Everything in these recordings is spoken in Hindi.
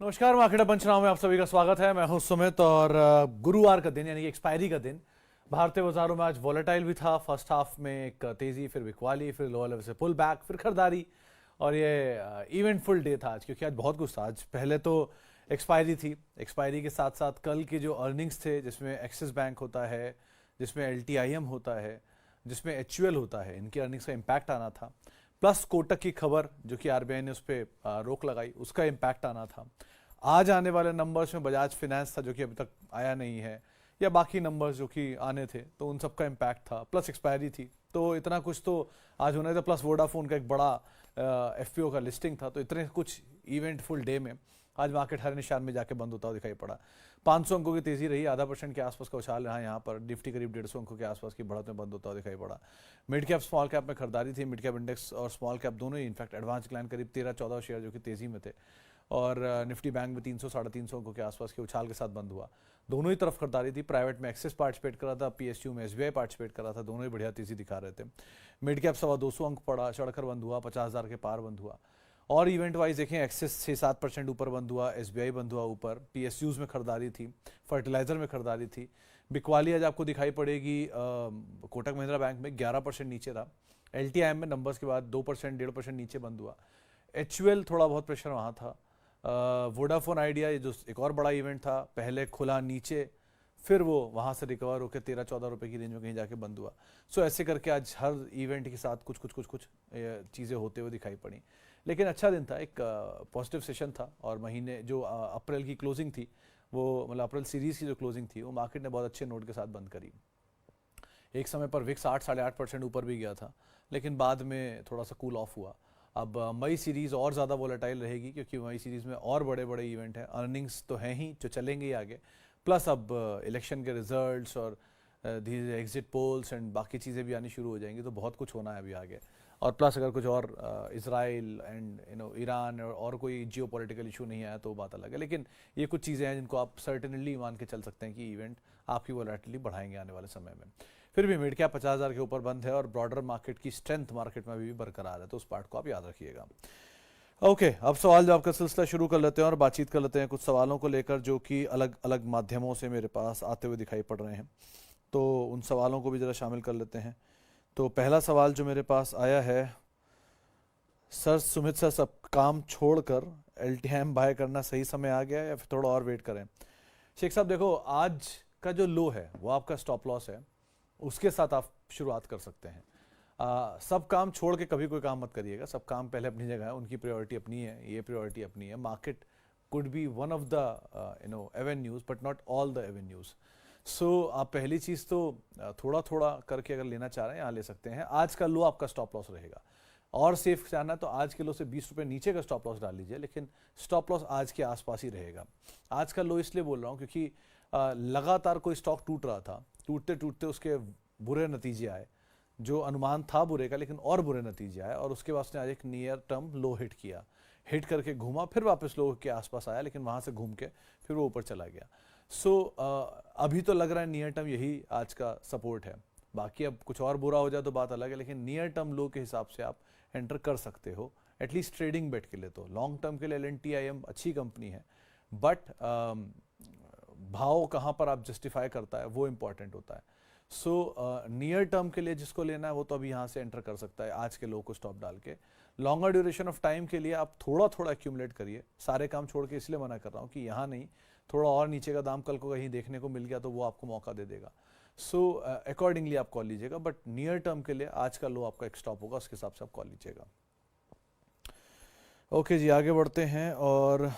नमस्कार, मार्केट पंचनामे में आप सभी का स्वागत है। मैं हूं सुमित और गुरुवार का दिन यानी कि एक्सपायरी का दिन भारतीय बाजारों में आज वॉलेटाइल भी था। फर्स्ट हाफ में एक तेजी, फिर बिकवाली, फिर लोअर लेवल से पुल बैक, फिर खरीदारी और ये इवेंटफुल डे था आज, क्योंकि आज बहुत कुछ था। आज पहले तो एक्सपायरी थी, एक्सपायरी के साथ साथ कल के जो अर्निंग्स थे, जिसमें एक्सिस बैंक होता है, जिसमें LTIM होता है, जिसमें HUL होता है, इनकी अर्निंग्स का इम्पैक्ट आना था। प्लस कोटक की खबर जो कि RBI ने उस पर रोक लगाई, उसका इम्पैक्ट आना था। आज आने वाले नंबर्स में बजाज फिनेंस था जो कि अभी तक आया नहीं है, या बाकी नंबर्स जो कि आने थे, तो उन सब का इम्पैक्ट था। प्लस एक्सपायरी थी, तो इतना कुछ तो आज होना था। प्लस वोडाफोन का एक बड़ा FPO का लिस्टिंग था। तो इतने कुछ इवेंटफुल डे में आज मार्केट हर निशान में जाके बंद होता हुआ दिखाई पड़ा। 500 अंकों की तेजी रही, आधा % के आसपास का उछाल रहा। यहाँ पर निफ्टी करीब 150 अंकों के आसपास की बढ़त में बंद होता हुआ दिखाई पड़ा। मिड कैप स्मॉल कैप में खरीदारी थी। मिड कैप इंडेक्स और स्मॉल कैप दोनों ही इनफैक्ट एडवांस डिक्लाइन, करीब 13-14 शेयर जो कि तेजी में थे। और निफ्टी बैंक में 300-350 अंकों के आसपास के उछाल के साथ बंद हुआ। दोनों ही तरफ खरीदारी थी। प्राइवेट में एक्सिस पार्टिसिपेट कर रहा था, PSU में SBI पार्टिसिपेट कर रहा था। दोनों ही बढ़िया तेजी दिखा रहे थे। मिड कैप 225 अंक पड़ा, चढ़कर बंद हुआ, 50,000 के पार बंद हुआ। और इवेंट वाइज देखें, एक्सिस 6-7% ऊपर बंद हुआ, SBI बंद हुआ ऊपर, PSUs में खरीदारी थी, फर्टिलाइजर में खरीदारी थी। बिकवाली आज आपको दिखाई पड़ेगी कोटक महिंद्रा बैंक में 11% नीचे था। LTIM में नंबर्स के बाद 2% 1.5% नीचे बंद हुआ। HUL थोड़ा बहुत प्रेशर वहाँ था। वोडाफोन आइडिया, ये जो एक और बड़ा इवेंट था, पहले खुला नीचे, फिर वो वहाँ से रिकवर होकर 13-14 रुपये की रेंज में कहीं जाके बंद हुआ। सो ऐसे करके आज हर इवेंट के साथ कुछ कुछ कुछ कुछ चीज़ें होते हुए दिखाई पड़ी। लेकिन अच्छा दिन था, एक पॉजिटिव सेशन था। और महीने जो अप्रैल की क्लोजिंग थी, वो मतलब अप्रैल सीरीज की जो क्लोजिंग थी, वो मार्केट ने बहुत अच्छे नोट के साथ बंद करी। एक समय पर विक्स 8-8.5% ऊपर भी गया था, लेकिन बाद में थोड़ा सा कूल ऑफ हुआ। अब मई सीरीज़ और ज़्यादा वोलेटाइल रहेगी, क्योंकि मई सीरीज़ में और बड़े बड़े इवेंट हैं। अर्निंग्स तो हैं ही जो चलेंगे ही आगे, प्लस अब इलेक्शन के रिजल्ट्स और धीरे एग्जिट पोल्स एंड बाकी चीज़ें भी आनी शुरू हो जाएंगी। तो बहुत कुछ होना है अभी आगे। और प्लस अगर कुछ और इजराइल एंड ईरान और कोई जियो पॉलिटिकल इशू नहीं आया तो बात अलग है। लेकिन ये कुछ चीज़ें हैं जिनको आप सर्टेनली मान के चल सकते हैं कि इवेंट आपकी वोलेटिलिटी बढ़ाएंगे आने वाले समय में। फिर भी मिड कैप 50,000 के ऊपर बंद है और ब्रॉडर मार्केट की स्ट्रेंथ मार्केट में भी बरकरार है, तो उस पार्ट को आप याद रखिएगा। ओके, अब सवाल जवाब का सिलसिला शुरू कर लेते हैं और बातचीत कर लेते हैं कुछ सवालों को लेकर जो कि अलग अलग माध्यमों से मेरे पास आते हुए दिखाई पड़ रहे हैं। तो उन सवालों को भी ज़रा शामिल कर लेते हैं। तो पहला सवाल जो मेरे पास आया है, सर सुमित सर, सब काम छोड़कर LTIM बाय करना सही समय आ गया या फिर थोड़ा और वेट करें? शेख साहब देखो, आज का जो लो है वो आपका स्टॉप लॉस है, उसके साथ आप शुरुआत कर सकते हैं। सब काम छोड़ के कभी कोई काम मत करिएगा। सब काम पहले अपनी जगह है, उनकी प्रायोरिटी अपनी है, ये प्रायोरिटी अपनी है। Market could be one of the avenues but not all the avenues. So आप पहली चीज़ तो थोड़ा थोड़ा करके अगर लेना चाह रहे हैं यहाँ ले सकते हैं। आज का लो आपका स्टॉप लॉस रहेगा। और सेफ जाना है तो आज के लो से 20 रुपये नीचे का स्टॉप लॉस डाल लीजिए, लेकिन स्टॉप लॉस आज के आसपास ही रहेगा। आज का लो इसलिए बोल रहा हूँ क्योंकि लगातार कोई स्टॉक टूट रहा था, टूटते टूटते उसके बुरे नतीजे आए। जो अनुमान था बुरे का, लेकिन और बुरे नतीजे आए, और उसके बाद उसने आज एक नियर टर्म लो हिट किया। हिट करके घूमा, फिर वापस लो के आसपास आया, लेकिन वहाँ से घूम के फिर वो ऊपर चला गया। सो अभी तो लग रहा है नियर टर्म यही आज का सपोर्ट है। बाकी अब कुछ और बुरा हो जाए तो बात अलग है, लेकिन नियर टर्म लो के हिसाब से आप एंटर कर सकते हो, एटलीस्ट ट्रेडिंग बेट के लिए। तो लॉन्ग टर्म के लिए LTIM अच्छी कंपनी है, बट भाव कहाँ पर आप जस्टिफाई करता है वो इंपॉर्टेंट होता है। सो नियर टर्म के लिए जिसको लेना है वो तो अभी यहाँ से एंटर कर सकता है आज के लो को स्टॉप डाल के। लॉन्गर ड्यूरेशन ऑफ टाइम के लिए आप थोड़ा थोड़ा एक्यूमुलेट करिए। सारे काम छोड़ के इसलिए मना कर रहा हूँ कि यहाँ नहीं, थोड़ा और नीचे का दाम कल को कहीं देखने को मिल गया तो वो आपको मौका दे देगा। सो अकॉर्डिंगली आप कॉल लीजिएगा, बट नियर टर्म के लिए आज का लो आपका एक स्टॉप होगा, उसके हिसाब से आप कॉल लीजिएगा। ओके जी, आगे बढ़ते हैं। और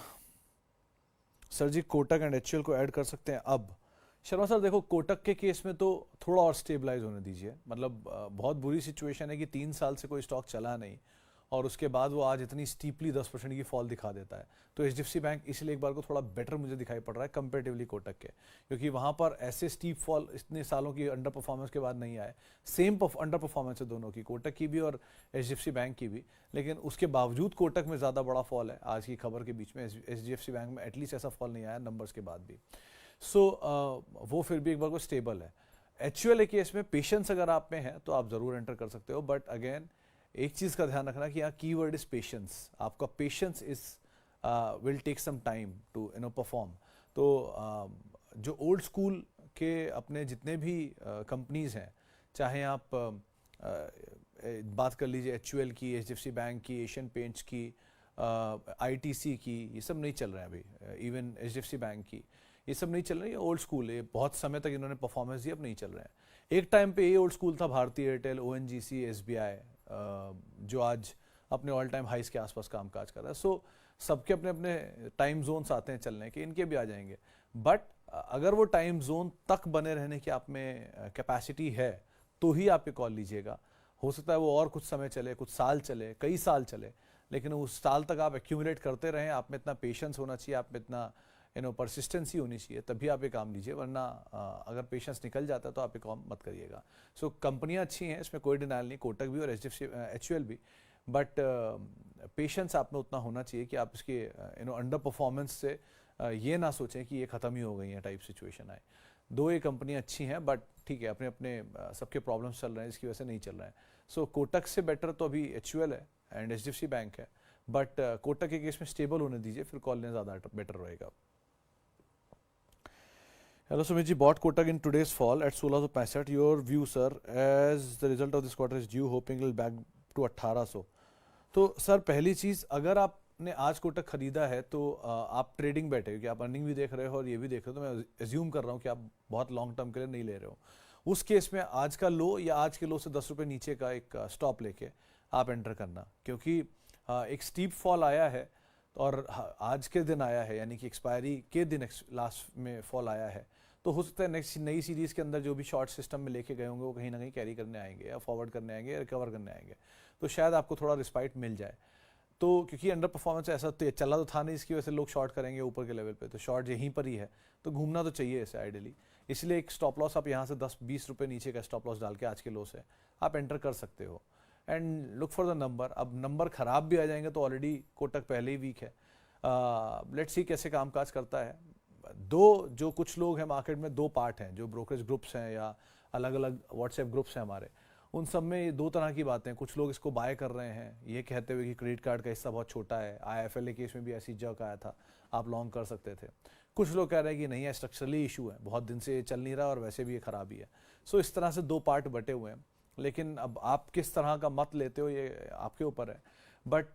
sir ji, Kotak and HUL को ऐड कर सकते हैं अब? शर्मा सर देखो, कोटक के केस में तो थोड़ा और स्टेबलाइज होने दीजिए। मतलब बहुत बुरी सिचुएशन है कि 3 साल से कोई स्टॉक चला नहीं और उसके बाद वो आज इतनी स्टीपली 10% की फॉल दिखा देता है। तो HDFC बैंक इसलिए एक बार को थोड़ा बेटर मुझे दिखाई पड़ रहा है कंपेरेटिवली कोटक के, क्योंकि वहाँ पर ऐसे स्टीप फॉल इतने सालों की अंडर परफॉर्मेंस के बाद नहीं आए। सेम अंडर परफॉर्मेंस है दोनों की, कोटक की भी और HDFC बैंक की भी, लेकिन उसके बावजूद कोटक में ज़्यादा बड़ा फॉल है आज की खबर के बीच में। HDFC बैंक में एटलीस्ट ऐसा फॉल नहीं आया नंबर्स के बाद भी। सो वो फिर भी एक बार को स्टेबल है। HUL केस में पेशेंस अगर आप में है तो आप ज़रूर एंटर कर सकते हो, बट अगेन एक चीज़ का ध्यान रखना कि यहाँ कीवर्ड इज पेशेंस। आपका patience is will take some time to perform. तो जो ओल्ड स्कूल के अपने जितने भी कंपनीज हैं, चाहे आप बात कर लीजिए HUL की, HDFC बैंक की, एशियन पेंट्स की, ITC की, ये सब नहीं चल रहे हैं अभी. इवन HDFC बैंक की ये सब नहीं चल रही है. ओल्ड स्कूल है, बहुत समय तक इन्होंने परफॉर्मेंस दी, अब नहीं चल रहे हैं. एक टाइम पे ये ओल्ड स्कूल था भारतीय एयरटेल, ONGC, SBI, जो आज अपने ऑल टाइम हाइस के आसपास कामकाज कर रहा है. सो सबके अपने अपने टाइम जोन्स आते हैं चलने के, इनके भी आ जाएंगे. बट अगर वो टाइम जोन तक बने रहने की आप में कैपेसिटी है तो ही आप ये कॉल लीजिएगा. हो सकता है वो और कुछ समय चले, कुछ साल चले, कई साल चले, लेकिन उस साल तक आप एक्यूमुलेट करते रहें. आप में इतना पेशेंस होना चाहिए, आप में इतना परसिस्टेंसी होनी चाहिए, तभी आप ये काम लीजिए. वरना अगर पेशेंस निकल जाता है तो आप ये काम मत करिएगा. सो कंपनियां अच्छी हैं, इसमें कोई डिनाइल नहीं, कोटक भी और HDFC HUL भी. बट पेशेंस आप में उतना होना चाहिए कि आप इसके अंडर परफॉर्मेंस से ये ना सोचें कि ये ख़त्म ही हो गई है टाइप सिचुएशन आए. दो ये कंपनियां अच्छी हैं, बट ठीक है, अपने अपने सबके प्रॉब्लम्स चल रहे हैं, इसकी वजह से नहीं चल रहा है. सो कोटक से बेटर तो अभी HUL है एंड HDFC बैंक है. बट कोटक के केस में स्टेबल होने दीजिए, फिर कॉल लेना ज़्यादा बेटर रहेगा. Hello Sumit ji, bought Kotak in today's fall at 1665. Your view sir, as the result of this quarter is due, hoping it will back to 1800. तो सर पहली चीज़, अगर आपने आज कोटक खरीदा है तो आप ट्रेडिंग बैठे हो कि आप अर्निंग भी देख रहे हो और ये भी देख रहे हो, तो मैं एज्यूम कर रहा हूँ कि आप बहुत लॉन्ग टर्म के लिए नहीं ले रहे हो. उस केस में आज का लो या आज के लो से 10 रुपये नीचे का एक स्टॉप लेके आप एंटर करना, क्योंकि एक स्टीप फॉल आया है और आज के दिन आया है, यानी कि एक्सपायरी के दिन लास्ट में फॉल आया है. तो हो सकता है नेक्स्ट नई सीरीज़ के अंदर जो भी शॉर्ट सिस्टम में लेके गए होंगे वो कहीं ना कहीं कैरी करने आएंगे या फॉरवर्ड करने आएंगे या रिकवर करने आएंगे. तो शायद आपको थोड़ा रिस्पाइट मिल जाए. तो क्योंकि अंडर परफॉर्मेंस ऐसा चला तो था नहीं, इसकी वजह से लोग शॉर्ट करेंगे ऊपर के लेवल पे, तो शॉर्ट यहीं पर ही है, तो घूमना तो चाहिए इसे आइडियली. इसलिए एक स्टॉप लॉस आप यहाँ से 10-20 रुपये नीचे का स्टॉप लॉस डाल के आज के लो से आप एंटर कर सकते हो. And look for the number. अब नंबर खराब भी आ जाएंगे तो ऑलरेडी कोटक पहले ही वीक है. लेट्स सी कैसे कामकाज करता है. जो कुछ लोग हैं मार्केट में, दो पार्ट हैं, जो ब्रोकरेज ग्रुप्स हैं या अलग अलग व्हाट्सएप ग्रुप्स हैं हमारे, उन सब में ये दो तरह की बातें हैं. कुछ लोग इसको बाय कर रहे हैं ये कहते हुए कि क्रेडिट कार्ड का हिस्सा बहुत छोटा है. IIFL केस में भी ऐसी जग आया था, आप लॉन्ग कर सकते थे. कुछ लोग कह रहे हैं कि नहीं है, स्ट्रक्चरली इशू है, बहुत दिन से ये चल नहीं रहा और वैसे भी ये खराब ही है. सो इस तरह से दो पार्ट बटे हुए हैं. लेकिन अब आप किस तरह का मत लेते हो ये आपके ऊपर है. बट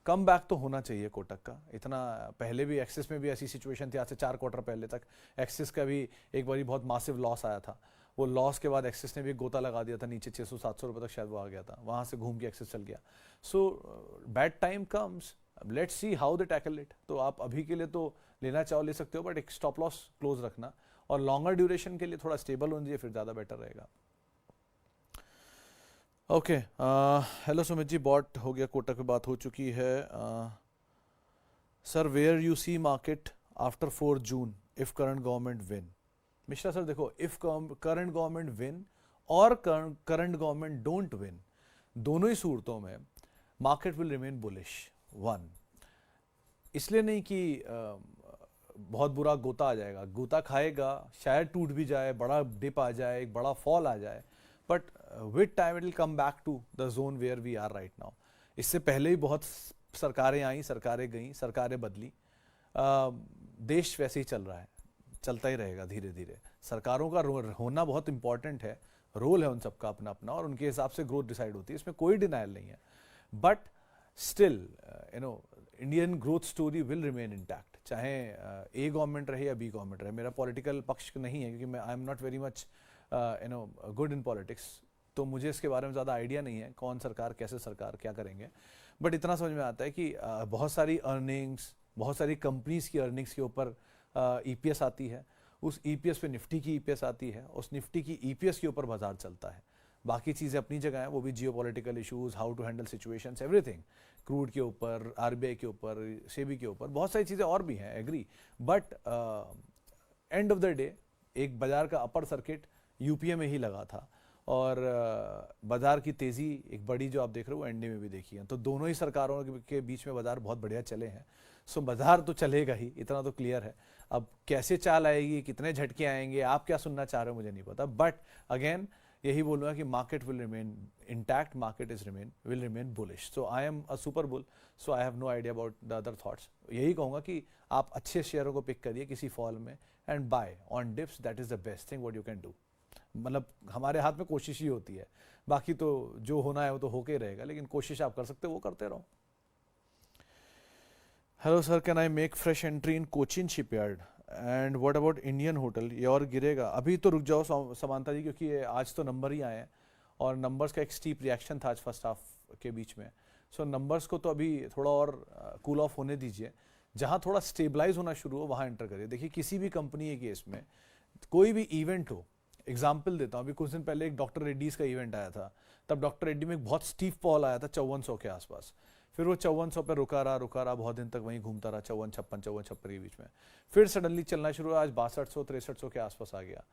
कम बैक तो होना चाहिए कोटक का. इतना पहले भी एक्सिस में भी ऐसी सिचुएशन थी, आज से 4 क्वार्टर पहले तक एक्सिस का भी एक बारी बहुत मासिव लॉस आया था. वो लॉस के बाद एक्सिस ने भी एक गोता लगा दिया था नीचे, 600-700 रुपये तक शायद वो आ गया था, वहाँ से घूम के एक्सिस चल गया. So bad time comes, let's see how they tackle it. तो आप अभी के लिए तो लेना चाहो ले सकते हो, बट एक स्टॉप लॉस क्लोज रखना और लॉन्गर ड्यूरेशन के लिए थोड़ा स्टेबल होना चाहिए, फिर ज़्यादा बेटर रहेगा. Okay, hello Sumit ji, both हो गया, कोटक पे बात हो चुकी है. Sir where you see market after 4 June if current government win. Mishra sir देखो, इफ करंट गवर्नमेंट विन और करंट गवर्नमेंट डोंट विन, दोनों ही सूरतों में market will remain bullish. One, इसलिए नहीं कि बहुत बुरा गोता आ जाएगा, गोता खाएगा, शायद टूट भी जाए, बड़ा डिप आ जाए, एक बड़ा फॉल आ जाए, but with time it will come back to the zone where we are right now. इससे पहले ही बहुत सरकारें आई, सरकारें गई, सरकारें बदली. देश वैसे ही चल रहा है, चलता ही रहेगा धीरे धीरे. सरकारों का होना बहुत इंपॉर्टेंट है, रोल है उन सबका अपना अपना, और उनके हिसाब से ग्रोथ डिसाइड होती है, इसमें कोई डिनाइल नहीं है. But still Indian growth story will remain intact, चाहे ए गवर्नमेंट रहे या बी गवर्नमेंट रहे. मेरा पॉलिटिकल पक्ष नहीं है, क्योंकि मैं I am not very much good in politics, तो मुझे इसके बारे में ज़्यादा आइडिया नहीं है कौन सरकार, कैसे सरकार क्या करेंगे. बट इतना समझ में आता है कि बहुत सारी अर्निंग्स, बहुत सारी कंपनीज की अर्निंग्स के ऊपर EPS आती है, उस EPS पे निफ्टी की EPS आती है, उस निफ्टी की EPS के ऊपर बाजार चलता है. बाकी चीज़ें अपनी जगह हैं, वो भी geopolitical issues, how to handle situations, everything, crude के ऊपर, RBI के ऊपर, सेबी के ऊपर, बहुत सारी चीज़ें और भी हैं, agree. But end of the day एक बाजार का अपर सर्किट UPA में ही लगा था, और बाजार की तेज़ी एक बड़ी जो आप देख रहे हो वो ND में भी देखी है. तो दोनों ही सरकारों के बीच में बाजार बहुत बढ़िया चले हैं. सो बाजार तो चलेगा ही, इतना तो क्लियर है. अब कैसे चाल आएगी, कितने झटके आएंगे, आप क्या सुनना चाह रहे हो मुझे नहीं पता. बट अगेन यही बोलूँगा कि market will remain intact, market will remain bullish. So I am a super bull, so I have no idea about the other thoughts. यही कहूँगा कि आप अच्छे शेयरों को पिक करिए किसी फॉल में and buy on dips. That is the best thing what you can do. मतलब हमारे हाथ में कोशिश ही होती है, बाकी तो जो होना है वो तो होके ही रहेगा, लेकिन कोशिश आप कर सकते हो वो करते रहो. Hello sir, can I make fresh entry in Cochin shipyard and what about Indian hotel, ये और गिरेगा? अभी तो रुक जाओ समांता जी, क्योंकि ये आज तो नंबर ही आए हैं और नंबर्स का एक स्टीप रिएक्शन था आज फर्स्ट हाफ के बीच में. सो नंबर्स को तो अभी थोड़ा और कूल ऑफ होने दीजिए. जहाँ थोड़ा स्टेबलाइज होना शुरू हो वहाँ एंटर करिए. देखिए किसी भी कंपनी के केस में कोई भी इवेंट हो, एग्जाम्पल देता हूँ, अभी कुछ दिन पहले एक डॉक्टर रेड्डीज का इवेंट आया था, तब डॉक्टर रेड्डी में एक बहुत स्टीफ फॉल आया था 5400 के आसपास. फिर वो 5400 पे रुका रहा, बहुत दिन तक वहीं घूमता रहा, 54-56 के बीच में. फिर सडनली चलना शुरू हुआ, आज 6200-6300 के आसपास आ गया.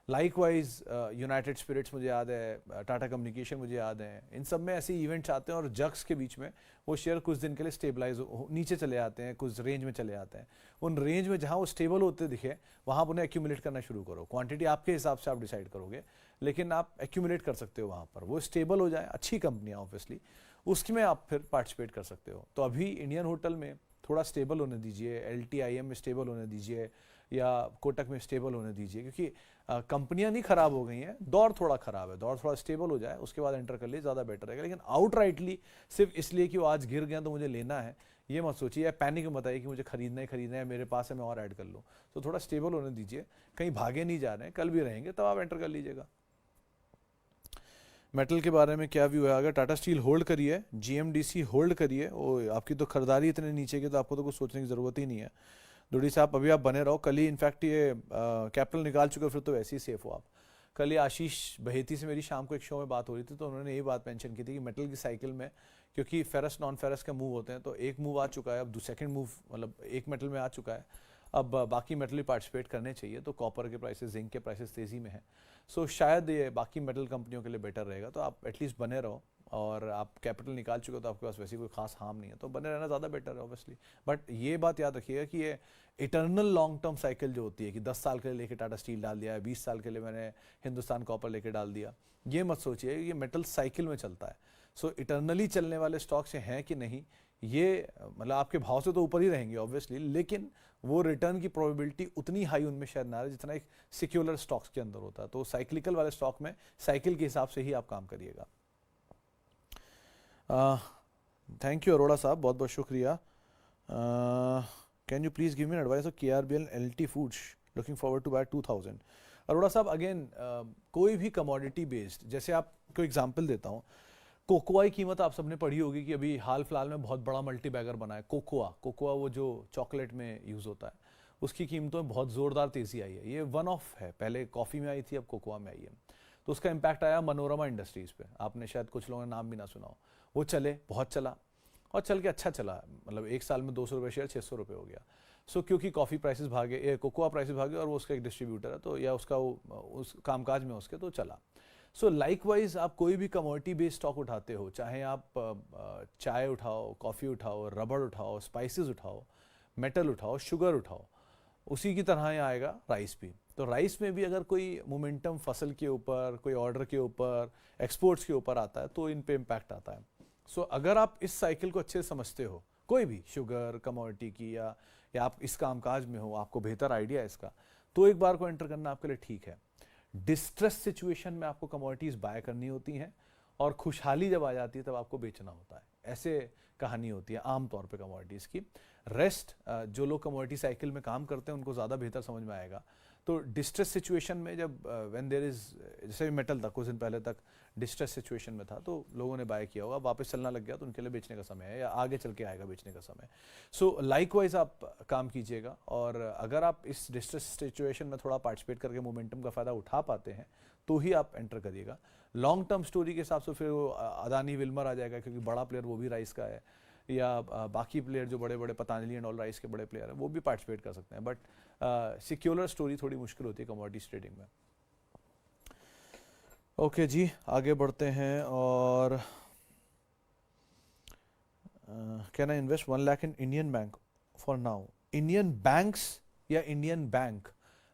लाइकवाइज यूनाइटेड स्पिरिट्स मुझे याद है, टाटा कम्युनिकेशन मुझे याद है. इन सब में ऐसे इवेंट्स आते हैं और जग्स के बीच में वो शेयर कुछ दिन के लिए स्टेबलाइज नीचे चले आते हैं, कुछ रेंज में चले आते हैं. उन रेंज में जहाँ वो स्टेबल होते दिखे वहाँ आप उन्हें एक्यूमुलेट करना शुरू करो. क्वांटिटी आपके हिसाब से आप डिसाइड करोगे, लेकिन आप एक्यूमुलेट कर सकते हो वहाँ पर. वो स्टेबल हो जाए, अच्छी कंपनियाँ ऑब्वियसली, उसमें आप फिर पार्टिसिपेट कर सकते हो. तो अभी इंडियन होटल में थोड़ा स्टेबल होने दीजिए, LTIM में स्टेबल होने दीजिए या कोटक में स्टेबल होने दीजिए, क्योंकि कंपनियां नहीं खराब हो गई हैं, दौर थोड़ा खराब है. दौर थोड़ा स्टेबल हो जाए उसके बाद एंटर कर लिए, ज़्यादा बेटर रहेगा. लेकिन आउटराइटली सिर्फ इसलिए कि वो आज गिर गया तो मुझे लेना है, ये मत सोचिए, या पैनिक में बताइए कि मुझे खरीदना है, मेरे पास है मैं और ऐड कर लूँ. तो थोड़ा स्टेबल होने दीजिए, कहीं भागे नहीं जा रहे हैं, कल भी रहेंगे, तब आप एंटर कर लीजिएगा. मेटल के बारे में क्या व्यू है? अगर टाटा स्टील होल्ड करिए, GMDC होल्ड करिए. वो आपकी तो खरीदारी इतने नीचे की तो आपको तो कुछ सोचने की ज़रूरत ही नहीं है. दुड़ी साहब अभी आप बने रहो, कल ही इनफैक्ट ये कैपिटल निकाल चुके, फिर तो वैसे ही सेफ हो आप. कल ही आशीष बहेती से मेरी शाम को एक शो में बात हो रही थी, तो उन्होंने यही बात मेंशन की थी कि मेटल की साइकिल में, क्योंकि फेरस नॉन फेरस का मूव होते हैं, तो एक मूव आ चुका है, अब सेकंड मूव मतलब एक मेटल में आ चुका है, अब बाकी मेटल भी पार्टिसिपेट करने चाहिए. तो कॉपर के प्राइसेस, जिंक के प्राइसेस तेज़ी में हैं. सो शायद ये बाकी मेटल कंपनियों के लिए बेटर रहेगा. तो आप एटलीस्ट बने रहो, और आप कैपिटल निकाल चुके हो तो आपके पास वैसी कोई खास हार्म नहीं है, तो बने रहना ज़्यादा बेटर है ऑब्वियसली. बट ये बात याद रखिएगा कि ये इटर्नल लॉन्ग टर्म साइकिल जो होती है कि 10 साल के लिए लेके टाटा स्टील डाल दिया है, 20 साल के लिए मैंने हिंदुस्तान कॉपर लेके डाल दिया, ये मत सोचिए. ये मेटल साइकिल में चलता है. सो इटर्नली चलने वाले स्टॉक्स हैं कि नहीं, ये मतलब आपके भाव से तो ऊपर ही रहेंगे ऑब्वियसली, लेकिन वो रिटर्न की प्रोबेबिलिटी उतनी हाई उनमें शायद ना रहे जितना एक सिक्योलर स्टॉक्स के अंदर होता है. तो साइक्लिकल वाले स्टॉक में साइकिल के हिसाब से ही आप काम करिएगा. थैंक यू अरोड़ा साहब, बहुत बहुत शुक्रिया. Can you please give me advice of KRBL LT foods, looking forward to buy 2000. Arora साहब अगेन कोई भी कमोडिटी बेस्ड, जैसे आपको एग्जांपल देता हूँ, कोकोआ की कीमत आप सबने पढ़ी होगी कि अभी हाल फिलहाल में बहुत बड़ा मल्टी बैगर बना है. कोकोआ वो जो चॉकलेट में यूज़ होता है, उसकी कीमतों में बहुत ज़ोरदार तेज़ी आई है. ये वन ऑफ है, पहले कॉफ़ी में आई थी, अब कोकोआ में आई है. तो उसका इम्पैक्ट आया मनोरमा इंडस्ट्रीज़ पे. आपने शायद कुछ लोगों ने नाम भी ना सुना हो. वो चले, बहुत चला और चल के अच्छा चला, मतलब एक साल में 200 रुपये शेयर 600 रुपये हो गया. सो क्योंकि कॉफ़ी प्राइसेस भागे, कोकोआ प्राइसेस भागे, और वो उसका एक डिस्ट्रीब्यूटर है, तो या उसका वो उस कामकाज में उसके तो चला. सो लाइकवाइज आप कोई भी कमोडिटी बेस्ड स्टॉक उठाते हो, चाहे आप चाय उठाओ, कॉफ़ी उठाओ, रबड़ उठाओ, स्पाइसेस उठाओ, मेटल उठाओ, शुगर उठाओ, उसी की तरह ही आएगा राइस भी. तो राइस में भी अगर कोई मोमेंटम फसल के ऊपर, कोई ऑर्डर के ऊपर, एक्सपोर्ट्स के ऊपर आता है तो इन पे इम्पैक्ट आता है. सो अगर आप इस साइकिल को अच्छे से समझते हो, कोई भी शुगर कमोडिटी की, या आप इस कामकाज में हो, आपको बेहतर आइडिया है इसका, तो एक बार को एंटर करना आपके लिए ठीक है. डिस्ट्रेस सिचुएशन में आपको कमोडिटीज बाय करनी होती हैं, और खुशहाली जब आ जाती है तब आपको बेचना होता है. ऐसे कहानी होती है आमतौर पे कमोडिटीज़ की. रेस्ट जो लोग कमोडिटी साइकिल में काम करते हैं उनको ज़्यादा बेहतर समझ में आएगा. तो डिस्ट्रेस सिचुएशन में जब व्हेन देयर इज, जैसे मेटल था कुछ दिन पहले तक डिस्ट्रेस सिचुएशन में था, तो लोगों ने बाय किया होगा, वापस चलना लग गया तो उनके लिए बेचने का समय है, या आगे चल के आएगा बेचने का समय. सो लाइकवाइज आप काम कीजिएगा, और अगर आप इस डिस्ट्रेस सिचुएशन में थोड़ा पार्टिसिपेट करके मोमेंटम का फ़ायदा उठा पाते हैं तो ही आप एंटर करिएगा. लॉन्ग टर्म स्टोरी के हिसाब से फिर वो अदानी विल्मर आ जाएगा, क्योंकि बड़ा प्लेयर वो भी राइस का है, या बाकी प्लेयर जो बड़े बड़े पतंजलि एंड ऑल राइस के बड़े प्लेयर हैं वो भी पार्टिसिपेट कर सकते हैं. बट सिक्योलर स्टोरी थोड़ी मुश्किल होती है कमोडिटी ट्रेडिंग में. ओके जी, आगे बढ़ते हैं. और can I invest 1 lakh in Indian bank for now? Indian banks या इंडियन बैंक?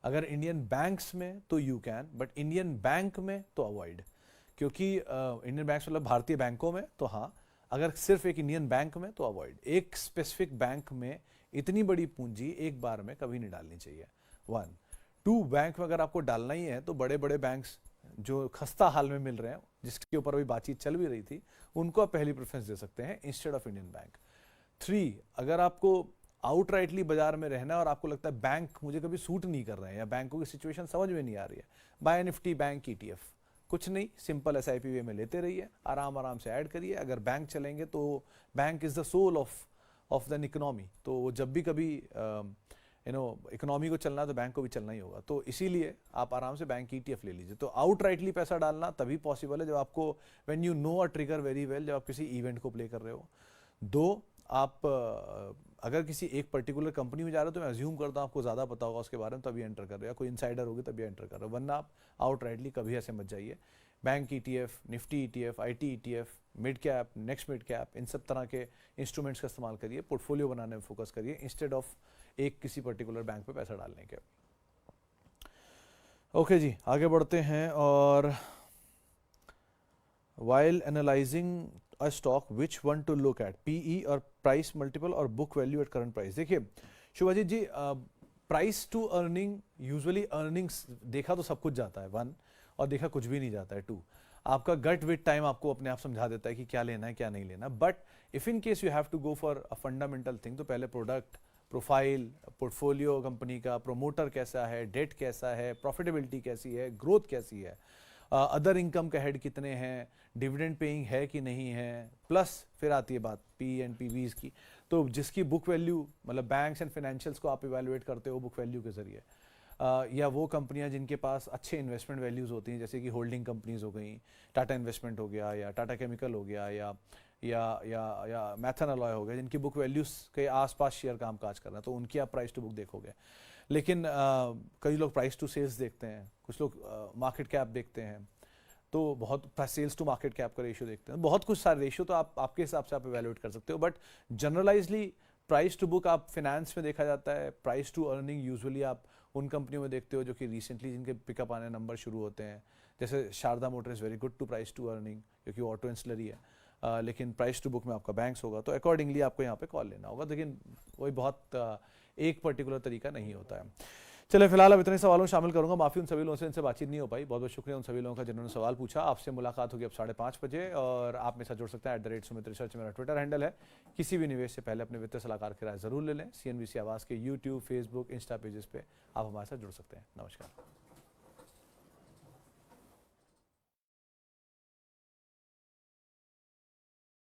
अगर इंडियन बैंक्स में तो you can, but Indian bank में तो अवॉइड. क्योंकि इंडियन बैंक्स मतलब भारतीय बैंकों में तो हाँ, अगर सिर्फ एक इंडियन बैंक में तो अवॉइड। एक स्पेसिफिक बैंक में इतनी बड़ी पूंजी एक बार में कभी नहीं डालनी चाहिए। 1 2 बैंक में अगर आपको डालना ही है तो बड़े बड़े बैंक्स जो खस्ता हाल में मिल रहे हैं, जिसके ऊपर अभी बातचीत चल भी रही थी, उनको आप पहली प्रेफरेंस दे सकते हैं इंस्टेड ऑफ इंडियन बैंक। 3 अगर आपको आउटराइटली बाजार में रहना है और आपको लगता है बैंक मुझे कभी सूट नहीं कर रहे हैं या बैंकों की सिचुएशन समझ में नहीं आ रही है, बाय निफ्टी बैंक ETF। कुछ नहीं, सिंपल SIP वे में लेते रहिए, आराम आराम से ऐड करिए। अगर बैंक चलेंगे तो bank is the soul of the economy, तो वो जब भी कभी इकोनॉमी को चलना है तो बैंक को भी चलना ही होगा। तो इसीलिए आप आराम से बैंक ETF ले लीजिए। तो आउटराइटली पैसा डालना तभी पॉसिबल है जब आपको when you know a trigger very well, जब आप किसी इवेंट को प्ले कर रहे हो। 2 आप अगर किसी एक पर्टिकुलर कंपनी में जा रहे हो तो मैं अज्यूम करता हूँ आपको ज़्यादा पता होगा उसके बारे में, तभी एंटर कर रहे हो, या कोई इनसाइडर होगी तभी एंटर कर रहे हो, वरना आप आउटराइटली कभी ऐसे मत जाइए। Bank ETF, Nifty ETF, IT ETF, mid cap, next mid cap, इन सब तरह के इंस्ट्रूमेंट्स का इस्तेमाल करिए, पोर्टफोलियो बनाने में फोकस करिए इंस्टेड ऑफ एक किसी पर्टिकुलर बैंक पे पैसा डालने के। ओके जी, आगे बढ़ते हैं। और while analyzing a stock, which one to look at, PE और प्राइस मल्टीपल और book value at current price? देखिए Shubhajit ji, price to earning, usually earnings देखा तो सब कुछ जाता है 1, और देखा कुछ भी नहीं जाता है 2। आपका गट विथ टाइम आपको अपने आप समझा देता है कि क्या लेना है क्या नहीं लेना। But if in case you have to go for a fundamental thing, तो पहले प्रोडक्ट, प्रोफाइल, पोर्टफोलियो कंपनी का, प्रोमोटर कैसा है, डेट कैसा है, प्रॉफिटेबिलिटी कैसी है, ग्रोथ कैसी है, अदर इनकम का हेड कितने हैं, डिविडेंड पेइंग है कि नहीं है, प्लस फिर आती है बात पी एंड पीवीज की। तो जिसकी बुक वैल्यू, मतलब बैंक्स एंड फाइनेंशियल्स को आप इवैल्यूएट करते हो बुक वैल्यू के जरिए, या वो कंपनियां जिनके पास अच्छे इन्वेस्टमेंट वैल्यूज होती हैं, जैसे कि होल्डिंग कंपनीज हो गई, टाटा इन्वेस्टमेंट हो गया या टाटा केमिकल हो गया या मैथन अलॉय हो गया, जिनकी बुक वैल्यूज के आसपास शेयर काम काज कर रहे हैं, तो उनकी आप प्राइस टू बुक देखोगे। लेकिन कई लोग प्राइस टू सेल्स देखते हैं, कुछ लोग मार्केट कैप देखते हैं, तो बहुत सेल्स टू मार्केट कैप का रेशियो देखते हैं, बहुत कुछ सारे रेशियो तो आप आपके हिसाब से आप इवैल्यूएट कर सकते हो। बट जनरलाइजली प्राइस टू बुक आप फिनेंस में देखा जाता है, प्राइस टू अर्निंग यूजुअली आप उन कंपनियों में देखते हो जो कि रिसेंटली जिनके पिकअप आने नंबर शुरू होते हैं, जैसे Sharda motor is very good to price to earning क्योंकि ऑटो एंसिलरी है, लेकिन प्राइस टू बुक में आपका बैंक्स होगा, तो अकॉर्डिंगली आपको यहाँ पे कॉल लेना होगा। लेकिन कोई बहुत एक पर्टिकुलर तरीका नहीं होता है। चलिए फिलहाल अब इतने सवालों शामिल करूंगा, माफी उन सभी लोगों से इनसे बातचीत नहीं हो पाई, बहुत बहुत शुक्रिया उन सभी लोगों का जिन्होंने सवाल पूछा। आपसे मुलाकात होगी अब 5:30 बजे, और आप मेरे साथ जुड़ सकते हैं @सुमित रिसर्च मेरा ट्विटर हैंडल है। किसी भी निवेश से पहले अपने वित्तीय सलाहकार की राय जरूर ले लें। CNBC आवाज़ के YouTube, Facebook, इंस्टा पेजेस पे आप हमारे साथ जुड़ सकते हैं। नमस्कार।